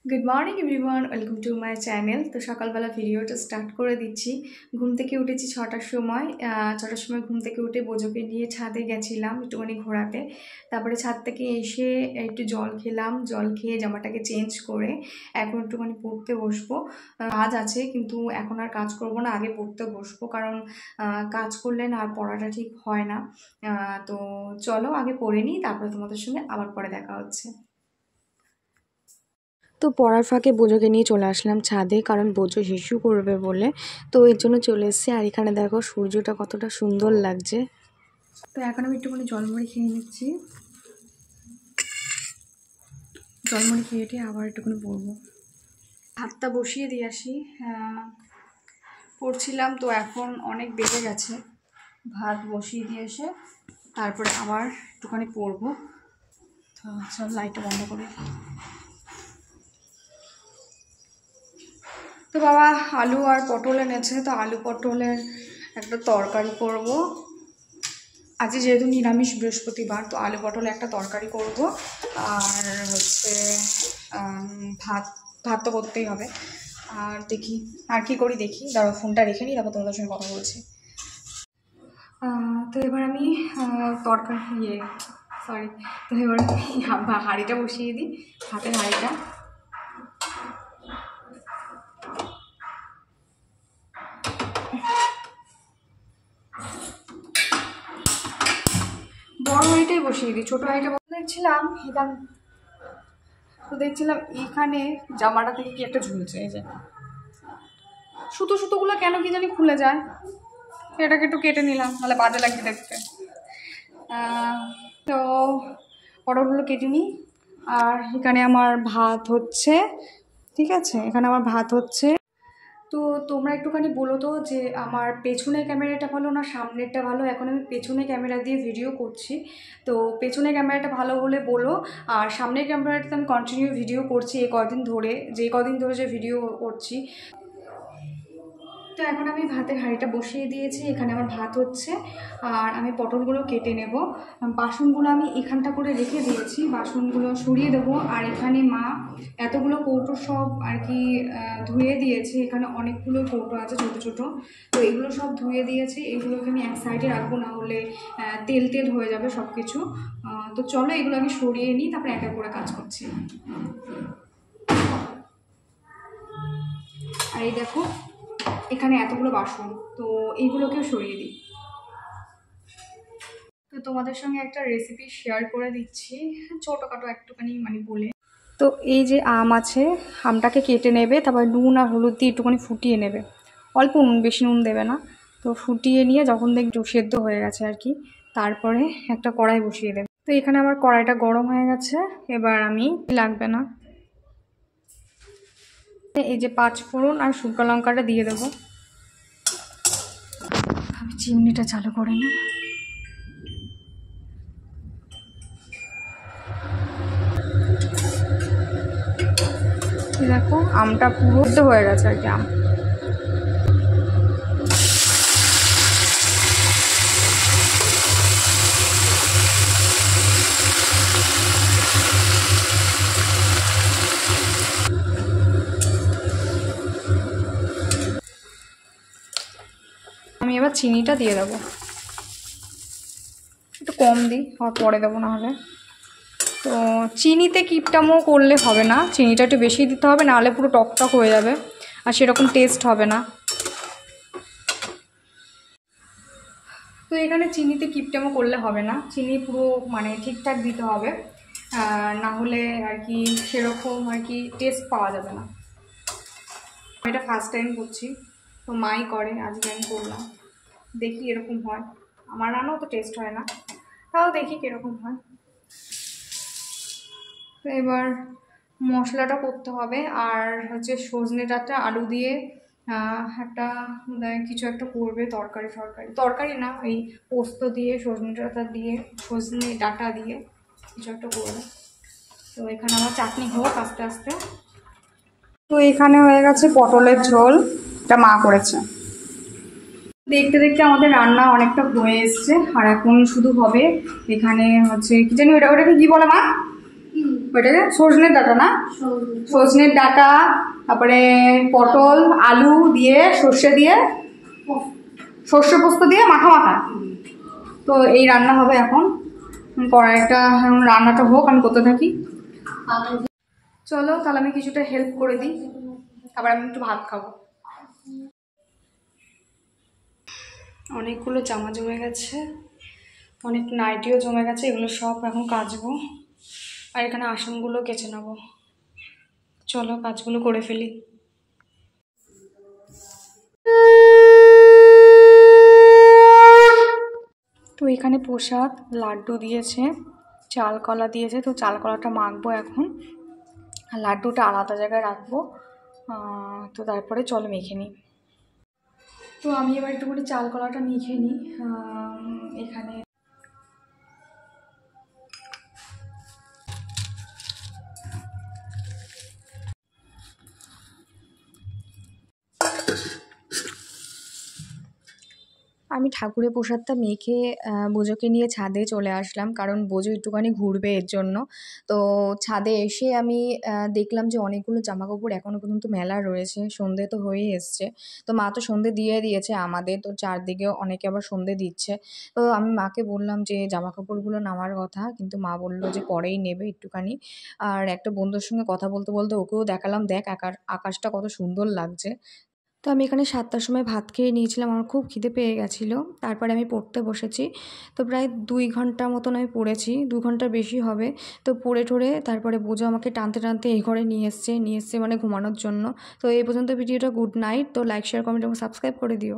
Good morning everyone, welcome to my channel. তো সকালবেলা ভিডিওটা স্টার্ট করে দিচ্ছি। ঘুম থেকে উঠেছি 6টার সময়। 6টার সময় ঘুম থেকে উঠে বোজোকে নিয়ে ছাদে গেছিলাম একটুখানি ঘোরাতে। তারপরে ছাদ থেকে এসে একটু জল খেলাম, জল খেয়ে জামাটাকে চেঞ্জ করে এখন একটুখানি পড়তে বসবো। কাজ আছে কিন্তু এখন আর কাজ করব না, আগে পড়তে বসবো, কারণ কাজ করলে না আর পড়াটা ঠিক হয় না। তো চলো আগে পড়ে নিই, তারপরে তোমাদের সঙ্গে আবার পরে দেখা হচ্ছে। তো পড়ার ফাঁকে বোজোকে নিয়ে চলে আসলাম ছাদে, কারণ বোজো হিসু করবে বলে। তো এর জন্য চলে এসেছি। আর এখানে দেখো সূর্যটা কতটা সুন্দর লাগছে। তো এখন আমি একটুখানি জলমুড়ি খেয়ে নিচ্ছি। জলমুড়ি খেয়ে আবার একটুখানি পড়বো। ভাতটা বসিয়ে দিয়ে আসি। পড়ছিলাম তো এখন অনেক বেড়ে গেছে। ভাত বসিয়ে দিয়ে এসে তারপরে আবার একটুখানি পড়বো। তো চল লাইটটা বন্ধ করি। তো বাবা আলু আর পটল এনেছে, তো আলু পটলের একটা তরকারি করব। আজ যেহেতু নিরামিষ বৃহস্পতিবার, তো আলু পটলে একটা তরকারি করব। আর হচ্ছে ভাত তো করতেই হবে। আর দেখি আর কি করি, দেখি দাঁড়াও ফোনটা রেখে নিই, তারপর তোমাদের সঙ্গে কথা বলছি। তো এবার আমি তো এবার হাঁড়িটা বসিয়ে দিই, ভাতের হাঁড়িটা। বড় হাঁড়িটাই বসিয়ে দিই, ছোটো হাঁড়িটা দেখছিলাম এখানে জামাটা থেকে কি একটা ঝুলছে। এই যে সুতোগুলো কেন কি জানি খুলে যায়, এটাকে একটু কেটে নিলাম, নাহলে বাজে লাগছে দেখতে। তো পটলগুলো কেটে নিই। আর এখানে আমার ভাত হচ্ছে, ঠিক আছে, এখানে আমার ভাত হচ্ছে। তো তোমরা একটুখানি বলো তো যে আমার পেছনের ক্যামেরাটা ভালো না সামনেরটা ভালো। এখন আমি পেছনে ক্যামেরা দিয়ে ভিডিও করছি, তো পেছনের ক্যামেরাটা ভালো হলে বলো। আর সামনের ক্যামেরাটাতে আমি কন্টিনিউ ভিডিও করছি যে কদিন ধরে যে ভিডিও করছি। তো এখন আমি ভাতের হাঁড়িটা বসিয়ে দিয়েছি, এখানে আমার ভাত হচ্ছে। আর আমি পটলগুলো কেটে নেব। বাসনগুলো আমি এখানটা করে রেখে দিয়েছি, বাসনগুলো সরিয়ে দেবো। আর এখানে মা এতগুলো কৌটো সব আর কি ধুয়ে দিয়েছে। এখানে অনেকগুলো কৌটো আছে ছোট ছোট, তো এগুলো সব ধুয়ে দিয়েছে। এগুলোকে আমি এক সাইডে রাখবো, না হলে তেল হয়ে যাবে সব কিছু। তো চলো এগুলো আমি সরিয়ে নিই, তারপরে একা করে কাজ করছি। আর এই দেখো এখানে এতগুলো বাসন, তো এইগুলোকেও সরিয়ে দিই। তো তোমাদের সঙ্গে একটা রেসিপি শেয়ার করে দিচ্ছি, ছোটোখাটো একটুখানি বলে। তো এই যে আম আছে, আমটাকে কেটে নেবে, তারপর নুন আর হলুদ দিয়ে একটুখানি ফুটিয়ে নেবে। অল্প নুন, বেশি নুন দেবে না। তো ফুটিয়ে নিয়ে যখন দেখবে সেদ্ধ হয়ে গেছে আর কি, তারপরে একটা কড়াই বসিয়ে দেবে। তো এখানে আমার কড়াইটা গরম হয়ে গেছে। এবার আমি লাগবে না, এই যে 5 ফোড়ন আর শুকনো লঙ্কাটা দিয়ে দেবো। আমি চিমনিটা চালু করে নিই। দেখো আমটা পুরো সেদ্ধ হয়ে গেছে আর কি। আমি এবার চিনিটা দিয়ে দেবো, একটু কম দিই, আর পরে দেবো না হলে। তো চিনিতে কিপটামো করলে হবে না, চিনিটা একটু বেশি দিতে হবে, নাহলে পুরো টকটক হয়ে যাবে আর সেরকম টেস্ট হবে না। তো এখানে চিনিতে কিপটামো করলে হবে না, চিনি পুরো ঠিকঠাক দিতে হবে, না হলে আর কি সেরকম আর কি টেস্ট পাওয়া যাবে না। এটা ফার্স্ট টাইম করছি, তো মাই করে, আজকে আমি করলাম, দেখি এরকম হয়। আমার রান্নাও তো টেস্ট হয় না, তাও দেখি কীরকম হয়। তো এবার মশলাটা করতে হবে। আর হচ্ছে সজনে ডাঁটা আলু দিয়ে একটা কিছু একটা করবে, তরকারি না, ওই পোস্ত দিয়ে সজনে ডাঁটা দিয়ে কিছু একটা করবে। তো এখানে আমার চাটনি হোক আস্তে আস্তে। তো এখানে হয়ে গেছে পটলের ঝোল, এটা মা করেছে। দেখতে দেখতে আমাদের রান্না অনেকটা হয়ে এসছে, আর এখন শুধু হবে এখানে হচ্ছে কি জানি ওটাকে কি বলে মা, ওইটাকে সজনের ডাঁটা না, সজনের ডাঁটা, তারপরে পটল আলু দিয়ে সর্ষে দিয়ে সর্ষে পোস্ত দিয়ে মাখা মাখা। তো এই রান্না হবে এখন। কড়াইটা রান্নাটা হোক, আমি করতে থাকি। চলো তাহলে আমি কিছুটা হেল্প করে দিই, তারপর আমি একটু ভাত খাবো। অনেকগুলো জামা জমে গেছে, অনেক নাইটিও জমে গেছে, এগুলো সব এখন কাচবো। আর এখানে আসনগুলো কেচে নেবো। চলো কাজগুলো করে ফেলি। তো এখানে প্রসাদ লাড্ডু দিয়েছে, চাল কলা দিয়েছে। তো চাল কলাটা মাখবো এখন, আর লাড্ডুটা আলাদা জায়গায় রাখবো। তো তারপরে চলো মেখে নিই। তো আমি এবার একটুখানি চাল কলাটা মেখে নিই। এখানে আমি ঠাকুরের প্রসাদটা মেখে বোজোকে নিয়ে ছাদে চলে আসলাম, কারণ বোজো একটুখানি ঘুরবে এর জন্য। তো ছাদে এসে আমি দেখলাম যে অনেকগুলো জামাকাপড় এখনও পর্যন্ত মেলা রয়েছে, সন্ধে তো হয়েই এসছে। তো মা তো সন্ধে দিয়ে দিয়েছে আমাদের, তো চারদিকেও অনেকে আবার সন্ধে দিচ্ছে। তো আমি মাকে বললাম যে জামাকাপড়গুলো নামার কথা, কিন্তু মা বললো যে পরেই নেবে একটুখানি। আর একটা বন্ধুর সঙ্গে কথা বলতে বলতে ওকেও দেখালাম, দেখ আকাশটা কত সুন্দর লাগছে। তো আমি এখানে 7টার সময় ভাত খেয়ে নিয়েছিলাম, আমার খুব খিদে পেয়ে গেছিলো। তারপরে আমি পড়তে বসেছি। তো প্রায় 2 ঘন্টার মতন আমি পড়েছি, 2 ঘন্টার বেশি হবে। তো পড়ে ঠরে তারপরে বোঝো আমাকে টানতে টানতে এই ঘরে নিয়ে এসছে মানে ঘুমানোর জন্য। তো এই পর্যন্ত ভিডিওটা। Good night. তো লাইক শেয়ার কমেন্ট এবং সাবস্ক্রাইব করে দিও।